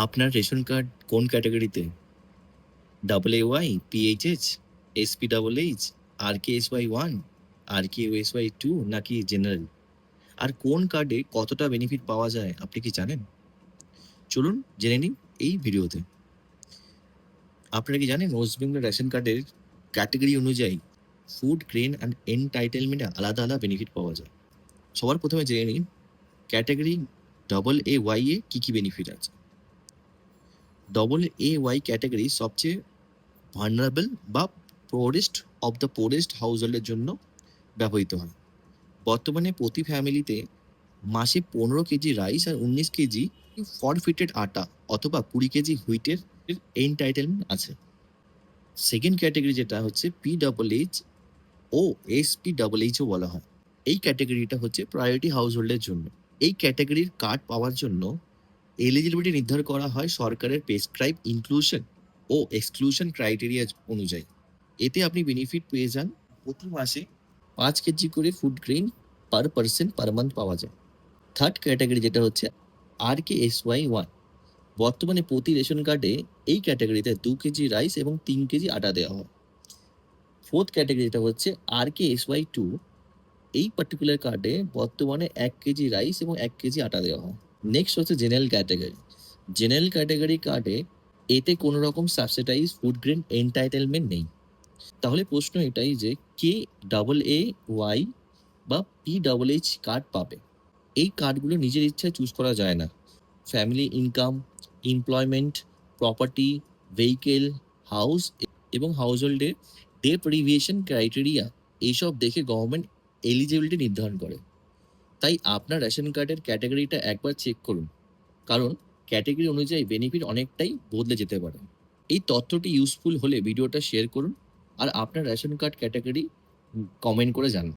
আপনার ration card কোন ক্যাটাগরিতে? Double A Y, PHH, SP double H, R K S Y 1, R K S Y 2 নাকি general? আর কোন কার্ডে কতটা বেনিফিট পাওয়া যায় আপনি কি জানেন? চলুন জেনে নিন এই ভিডিওতে। আপনারা কি জানেন ওয়েস্ট বেঙ্গল রেশন কার্ডের ক্যাটাগরি অনুযায়ী ফুড, গ্রেন অ্যান্ড এন্টাইটেলমেন্টে আলাদা আলাদা বেনিফিট পাওয়া যায়। সবার প্রথমে জেনে নিন category double A Y A কি বেনিফিট আছে। ডবল এ ওয়াই ক্যাটাগরি সবচেয়ে ভালনারেবল বা পোরেস্ট অফ দ্য পোরেস্ট হাউসহোল্ডের জন্য ব্যবহৃত হয়। বর্তমানে প্রতি ফ্যামিলিতে মাসে 15 কেজি রাইস আর 19 কেজি ফরফিটেড আটা অথবা 20 কেজি হুইটের এন্টাইটেলমেন্ট আছে। সেকেন্ড ক্যাটাগরি যেটা হচ্ছে P double H O S P double H O বলা হয়। এই ক্যাটাগরিটা হচ্ছে প্রায়োরিটি হাউসহোল্ডের জন্য। এই ক্যাটাগরির কার্ড পাওয়ার জন্য এলিজিবিলিটি নির্ধারণ করা হয় সরকারের প্রেসক্রাইব ইনক্লুশন ও এক্সক্লুশন ক্রাইটেরিয়া অনুযায়ী। এতে আপনি বেনিফিট পেয়ে যান। প্রতি মাসে 5 কেজি করে food grain per person per month পাওয়া যায়। থার্ড ক্যাটাগরি যেটা হচ্ছে আর কে এস ওয়াই 1। বর্তমানে প্রতি রেশন কার্ডে এই ক্যাটাগরিতে 2 কেজি রাইস এবং 3 কেজি আটা দেওয়া হয়। ফোর্থ ক্যাটাগরি যেটা হচ্ছে আর কে এস ওয়াই 2। এই পার্টিকুলার কার্ডে বর্তমানে 1 কেজি রাইস এবং 1 কেজি আটা দেওয়া হয়। নেক্সট হচ্ছে জেনারেল ক্যাটাগরি। জেনারেল ক্যাটাগরি কার্ডে এতে কোনো রকম সাবসিডাইজ ফুড গ্রেন এন্টাইটেলমেন্ট নেই। তাহলে প্রশ্ন এটাই যে কে ডাবল এ ওয়াই বা পি ডাবল এইচ কার্ড পাবে? এই কার্ডগুলো নিজের ইচ্ছায় চুজ করা যায় না। Family income, employment, property, vehicle, house এবং হাউসহোল্ডের ডেপ্রিভিয়েশন ক্রাইটেরিয়া এইসব দেখে গভর্নমেন্ট এলিজিবিলিটি নির্ধারণ করে। তাই আপনার রেশন কার্ডের ক্যাটাগরিটা একবার চেক করুন, কারণ ক্যাটাগরি অনুযায়ী বেনিফিট অনেকটাই বদলে যেতে পারে। এই তথ্যটি ইউজফুল হলে ভিডিওটা শেয়ার করুন আর আপনার রেশন কার্ড ক্যাটাগরি কমেন্ট করে জানান।